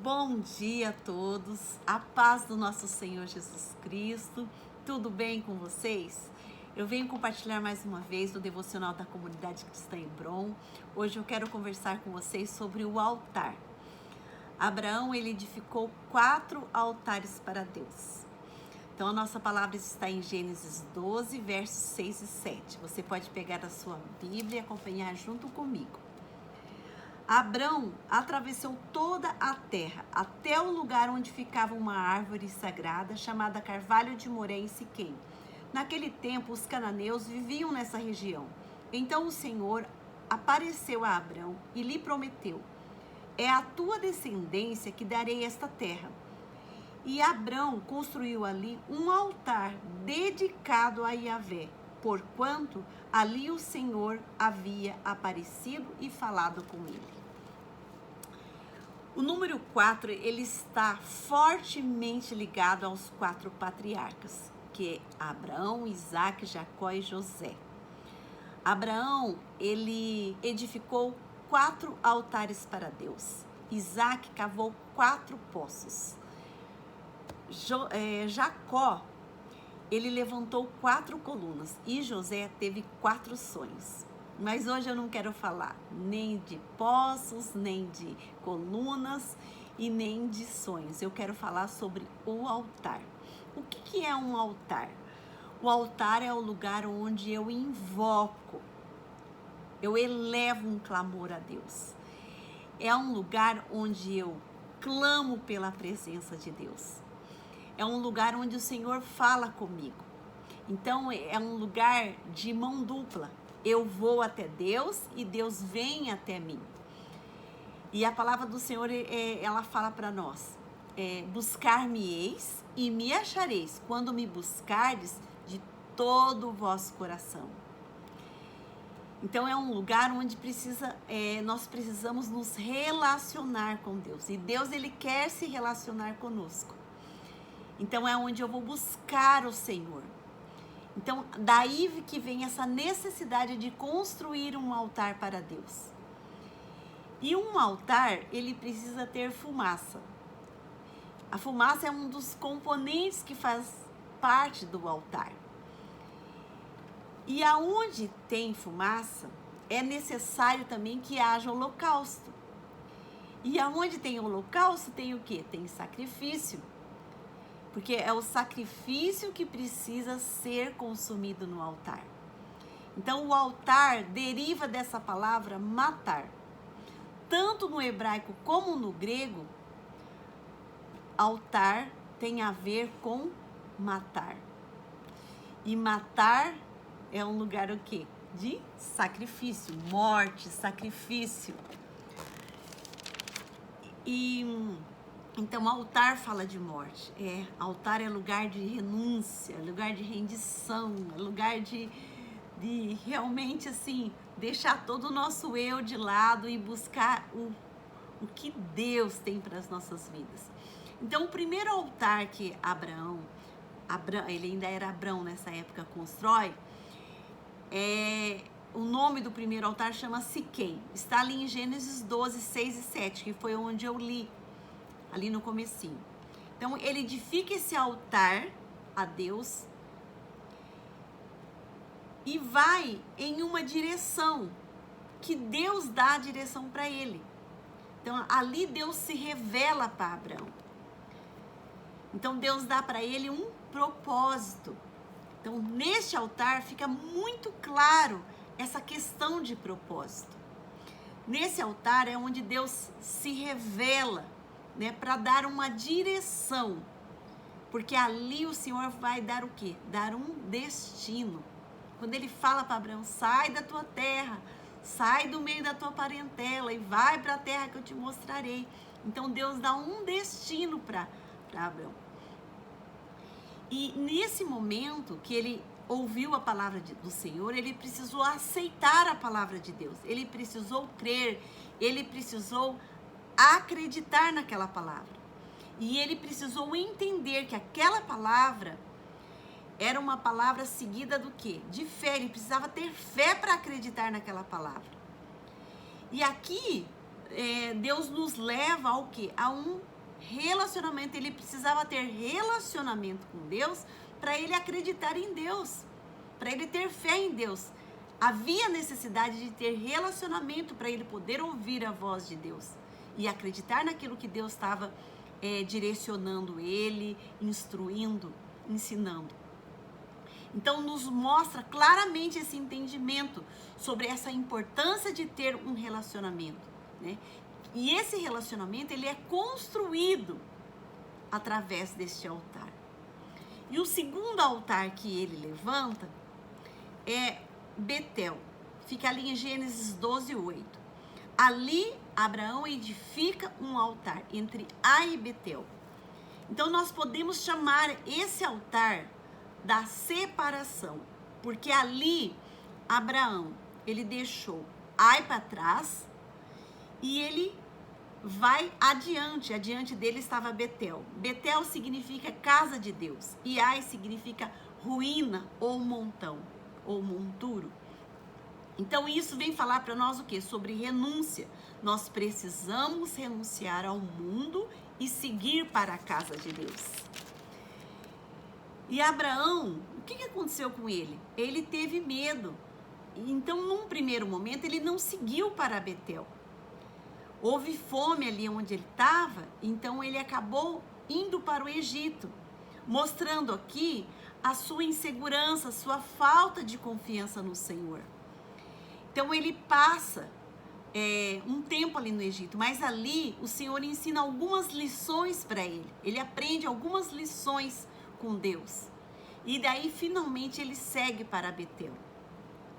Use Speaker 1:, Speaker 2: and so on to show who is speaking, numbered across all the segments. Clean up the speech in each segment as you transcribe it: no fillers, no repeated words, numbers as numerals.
Speaker 1: Bom dia a todos, a paz do nosso Senhor Jesus Cristo, tudo bem com vocês? Eu venho compartilhar mais uma vez do devocional da comunidade cristã Hebron. Hoje eu quero conversar com vocês sobre o altar. Abraão, ele edificou 4 altares para Deus. Então a nossa palavra está em Gênesis 12, versos 6 e 7. Você pode pegar a sua Bíblia e acompanhar junto comigo. Abrão atravessou toda a terra, até o lugar onde ficava uma árvore sagrada chamada Carvalho de Moré em Siquém. Naquele tempo, os cananeus viviam nessa região. Então o Senhor apareceu a Abrão e lhe prometeu: é a tua descendência que darei esta terra. E Abrão construiu ali um altar dedicado a Yahvé, porquanto ali o Senhor havia aparecido e falado com ele. O número 4, ele está fortemente ligado aos 4 patriarcas, que é Abraão, Isaque, Jacó e José. Abraão, ele edificou 4 altares para Deus. Isaque cavou 4 poços. Jacó, ele levantou 4 colunas e José teve 4 sonhos. Mas hoje eu não quero falar nem de poços, nem de colunas e nem de sonhos. Eu quero falar sobre o altar. O que é um altar? O altar é o lugar onde eu invoco, eu elevo um clamor a Deus. É um lugar onde eu clamo pela presença de Deus. É um lugar onde o Senhor fala comigo. Então é um lugar de mão dupla. Eu vou até Deus e Deus vem até mim. E a palavra do Senhor, ela fala para nós: buscar-me-eis e me achareis, quando me buscardes de todo o vosso coração. Então é um lugar onde nós precisamos nos relacionar com Deus. E Deus, ele quer se relacionar conosco. Então é onde eu vou buscar o Senhor. Então, daí que vem essa necessidade de construir um altar para Deus. E um altar, ele precisa ter fumaça. A fumaça é um dos componentes que faz parte do altar. E aonde tem fumaça, é necessário também que haja holocausto. E aonde tem holocausto, tem o quê? Tem sacrifício. Porque é o sacrifício que precisa ser consumido no altar. Então, o altar deriva dessa palavra matar. Tanto no hebraico como no grego, altar tem a ver com matar. E matar é um lugar o quê? De sacrifício, morte, sacrifício. Então, altar fala de morte. Altar é lugar de renúncia, lugar de rendição, lugar de realmente assim, deixar todo o nosso eu de lado e buscar o que Deus tem para as nossas vidas. Então, o primeiro altar que Abraão, ele ainda era Abrão nessa época, constrói, o nome do primeiro altar chama Siquém. Está ali em Gênesis 12, 6 e 7, que foi onde eu li, ali no comecinho. Então, ele edifica esse altar a Deus e vai em uma direção que Deus dá a direção para ele. Então, ali Deus se revela para Abraão. Então, Deus dá para ele um propósito. Então, neste altar fica muito claro essa questão de propósito. Nesse altar é onde Deus se revela, para dar uma direção, porque ali o Senhor vai dar o quê? Dar um destino. Quando ele fala para Abraão: sai da tua terra, sai do meio da tua parentela e vai para a terra que eu te mostrarei. Então Deus dá um destino para Abraão. E nesse momento que ele ouviu a palavra do Senhor, ele precisou aceitar a palavra de Deus, ele precisou crer, ele precisou acreditar naquela palavra. E ele precisou entender que aquela palavra era uma palavra seguida do quê? De fé. Ele precisava ter fé para acreditar naquela palavra. E aqui Deus nos leva ao quê? A um relacionamento, ele precisava ter relacionamento com Deus para ele acreditar em Deus, para ele ter fé em Deus. Havia necessidade de ter relacionamento para ele poder ouvir a voz de Deus e acreditar naquilo que Deus estava direcionando ele, instruindo, ensinando. Então nos mostra claramente esse entendimento sobre essa importância de ter um relacionamento, né? E esse relacionamento, ele é construído através deste altar. E o segundo altar que ele levanta é Betel. Fica ali em Gênesis 12:8. Ali, Abraão edifica um altar entre Ai e Betel. Então, nós podemos chamar esse altar da separação, porque ali, Abraão, ele deixou Ai para trás e ele vai adiante. Adiante dele estava Betel. Betel significa casa de Deus e Ai significa ruína ou montão, ou monturo. Então isso vem falar para nós o quê? Sobre renúncia. Nós precisamos renunciar ao mundo e seguir para a casa de Deus. E Abraão, o que aconteceu com ele? Ele teve medo. Então, num primeiro momento, ele não seguiu para Betel. Houve fome ali onde ele estava, então ele acabou indo para o Egito, mostrando aqui a sua insegurança, a sua falta de confiança no Senhor. Então ele passa um tempo ali no Egito, mas ali o Senhor ensina algumas lições para ele. Ele aprende algumas lições com Deus. E daí finalmente ele segue para Betel.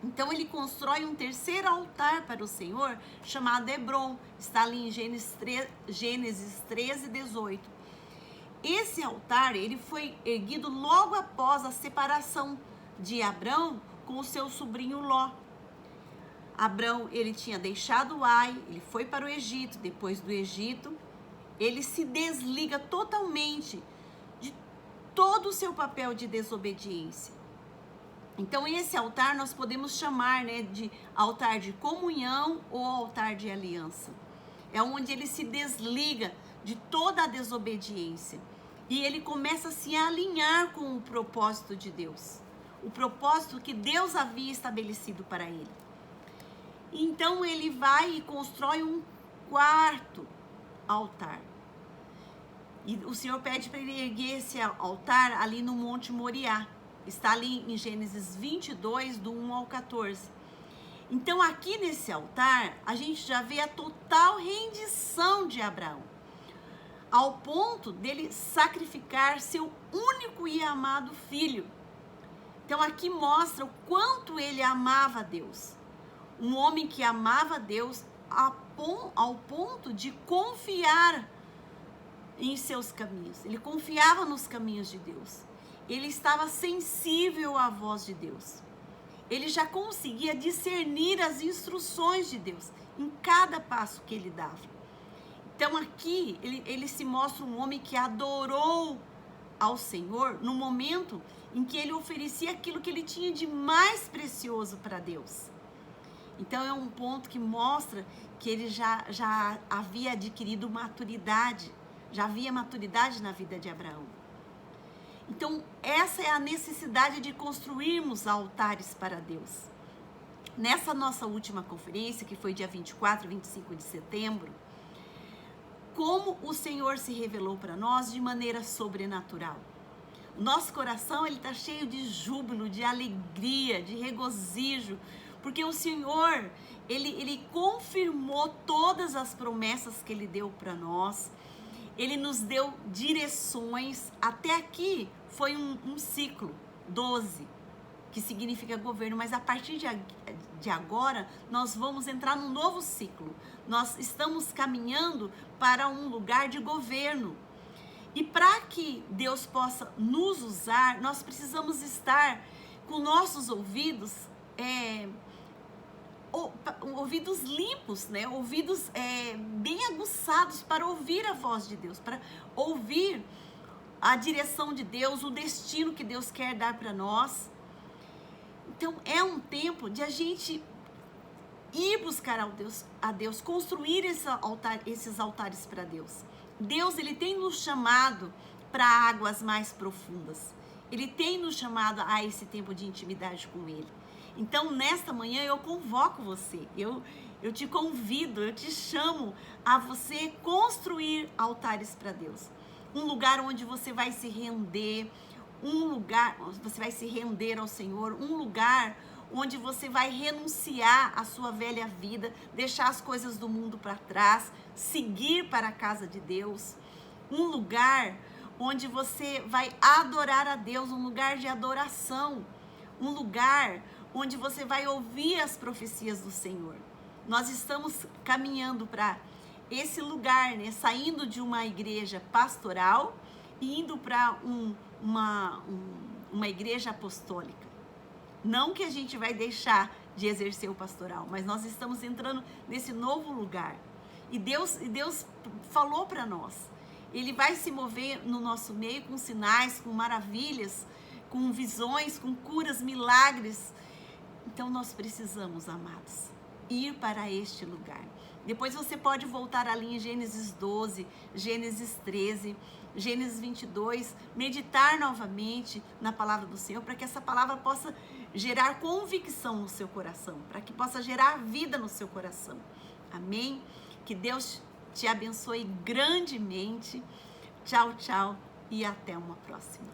Speaker 1: Então ele constrói um terceiro altar para o Senhor, chamado Hebron. Está ali em Gênesis 13:18. Esse altar, ele foi erguido logo após a separação de Abrão com o seu sobrinho Ló. Abrão, ele tinha deixado Ai, ele foi para o Egito. Depois do Egito, ele se desliga totalmente de todo o seu papel de desobediência. Então esse altar nós podemos chamar, né, de altar de comunhão ou altar de aliança. É onde ele se desliga de toda a desobediência e ele começa a se alinhar com o propósito de Deus, o propósito que Deus havia estabelecido para ele. Então ele vai e constrói um quarto altar. E o Senhor pede para ele erguer esse altar ali no Monte Moriá. Está ali em Gênesis 22, do 1 ao 14. Então aqui nesse altar, a gente já vê a total rendição de Abraão, ao ponto dele sacrificar seu único e amado filho. Então aqui mostra o quanto ele amava a Deus. Um homem que amava a Deus ao ponto de confiar em seus caminhos. Ele confiava nos caminhos de Deus. Ele estava sensível à voz de Deus. Ele já conseguia discernir as instruções de Deus em cada passo que ele dava. Então aqui ele se mostra um homem que adorou ao Senhor no momento em que ele oferecia aquilo que ele tinha de mais precioso para Deus. Então é um ponto que mostra que ele já havia adquirido maturidade, já havia maturidade na vida de Abraão. Então, essa é a necessidade de construirmos altares para Deus. Nessa nossa última conferência, que foi dia 24 e 25 de setembro, como o Senhor se revelou para nós de maneira sobrenatural. O nosso coração está cheio de júbilo, de alegria, de regozijo, porque o Senhor, Ele confirmou todas as promessas que Ele deu para nós. Ele nos deu direções. Até aqui foi um ciclo, 12, que significa governo, mas a partir de agora nós vamos entrar num novo ciclo. Nós estamos caminhando para um lugar de governo. E para que Deus possa nos usar, nós precisamos estar com nossos ouvidos ouvidos limpos, né? Ouvidos bem aguçados para ouvir a voz de Deus, para ouvir a direção de Deus, o destino que Deus quer dar para nós. Então é um tempo de a gente ir buscar a Deus, construir esses altares para Deus. Deus, ele tem nos chamado para águas mais profundas. Ele tem nos chamado a esse tempo de intimidade com Ele. Então, nesta manhã, eu convoco você, eu te convido, eu te chamo a você construir altares para Deus. Um lugar onde você vai se render, você vai se render ao Senhor, um lugar onde você vai renunciar à sua velha vida, deixar as coisas do mundo para trás, seguir para a casa de Deus. Um lugar onde você vai adorar a Deus, um lugar de adoração, um lugar onde você vai ouvir as profecias do Senhor. Nós estamos caminhando para esse lugar, né? Saindo de uma igreja pastoral e indo para uma igreja apostólica. Não que a gente vai deixar de exercer o pastoral, mas nós estamos entrando nesse novo lugar. E Deus falou para nós. Ele vai se mover no nosso meio com sinais, com maravilhas, com visões, com curas, milagres. Então nós precisamos, amados, ir para este lugar. Depois você pode voltar ali em Gênesis 12, Gênesis 13, Gênesis 22, meditar novamente na palavra do Senhor, para que essa palavra possa gerar convicção no seu coração, para que possa gerar vida no seu coração. Amém? Que Deus te abençoe grandemente. Tchau, tchau e até uma próxima.